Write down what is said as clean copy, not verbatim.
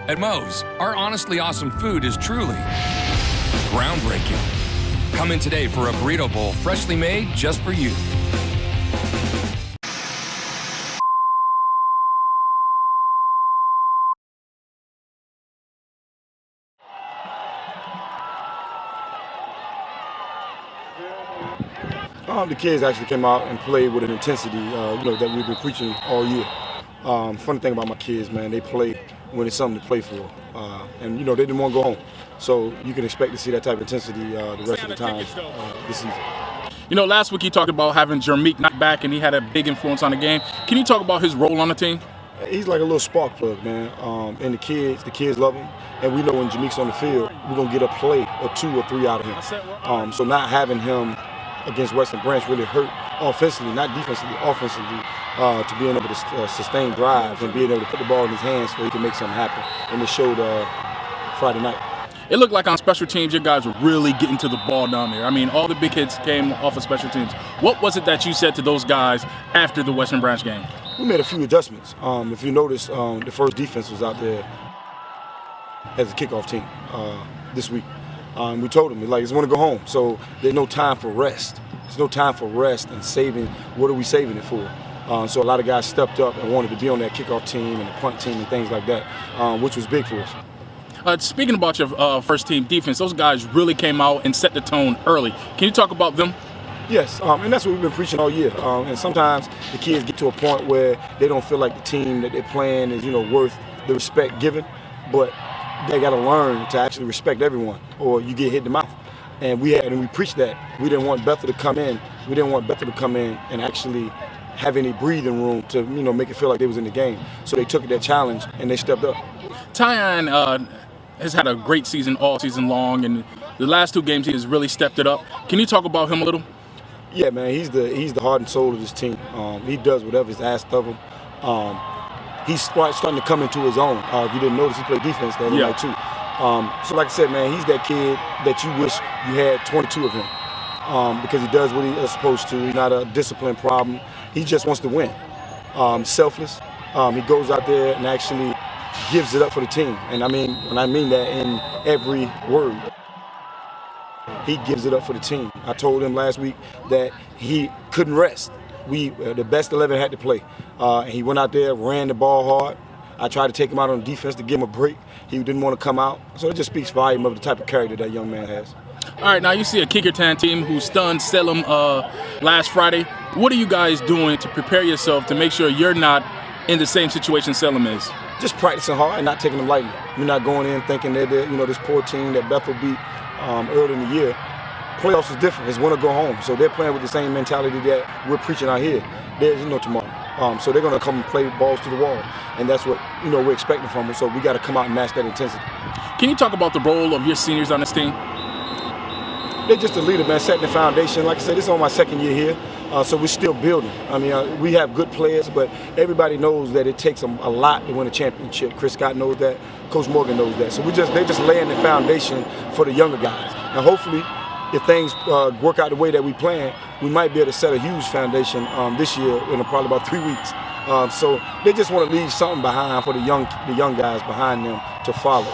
At Moe's, our honestly awesome food is truly groundbreaking. Come in today for a burrito bowl freshly made just for you. The kids actually came out and played with an intensity, that we've been preaching all year. Funny thing about my kids, man, they play when it's something to play for, and they didn't want to go home. So you can expect to see that type of intensity the rest of the time this season. Last week he talked about having Jermeek not back, and he had a big influence on the game. Can you talk about his role on the team? He's like a little spark plug, man. And the kids love him. And we know when Jermeek's on the field, we're going to get a play or 2 or 3 out of him. So not having him against Western Branch really hurt offensively, not defensively, offensively, to being able to sustain drives and being able to put the ball in his hands so he can make something happen. And it showed Friday night. It looked like on special teams, your guys were really getting to the ball down there. I mean, all the big hits came off of special teams. What was it that you said to those guys after the Western Branch game? We made a few adjustments. If you notice, the first defense was out there as a kickoff team this week. We told them, it's want to go home. So there's no time for rest. There's no time for rest and saving. What are we saving it for? So a lot of guys stepped up and wanted to be on that kickoff team and the punt team and things like that, which was big for us. Speaking about your first team defense, those guys really came out and set the tone early. Can you talk about them? Yes, and that's what we've been preaching all year. And sometimes the kids get to a point where they don't feel like the team that they're playing is, worth the respect given. But they got to learn to actually respect everyone, or you get hit in the mouth. And we preached that. We didn't want Bethel to come in. We didn't want Bethel to come in and actually have any breathing room to, make it feel like they was in the game. So they took that challenge and they stepped up. Antowyne has had a great season all season long, and the last 2 games he has really stepped it up. Can you talk about him a little? Yeah, man, he's the heart and soul of this team. He does whatever is asked of him. He's starting to come into his own. If you didn't notice, he played defense the other night too. So like I said, man, he's that kid that you wish you had 22 of him, because he does what he is supposed to. He's not a discipline problem. He just wants to win. Selfless. He goes out there and actually gives it up for the team. And I mean that in every word. He gives it up for the team. I told him last week that he couldn't rest. The best 11 had to play. And he went out there, ran the ball hard. I tried to take him out on defense to give him a break. He didn't want to come out. So it just speaks volume of the type of character that young man has. All right, now you see a Kecoughtan team who stunned Salem last Friday. What are you guys doing to prepare yourself to make sure you're not in the same situation Salem is? Just practicing hard and not taking them lightly. We're not going in thinking that this poor team that Bethel beat early in the year. Playoffs is different. It's win or go home. So they're playing with the same mentality that we're preaching out here. There's no tomorrow. So they're going to come and play balls to the wall. And that's what we're expecting from them. So we got to come out and match that intensity. Can you talk about the role of your seniors on this team? They're just a leader, man, setting the foundation. Like I said, this is on my second year here. So we're still building. We have good players, but everybody knows that it takes a lot to win a championship. Chris Scott knows that. Coach Morgan knows that. So they're just laying the foundation for the younger guys. Now, hopefully, if things work out the way that we plan, we might be able to set a huge foundation this year in probably about 3 weeks. So they just want to leave something behind for the young guys behind them to follow.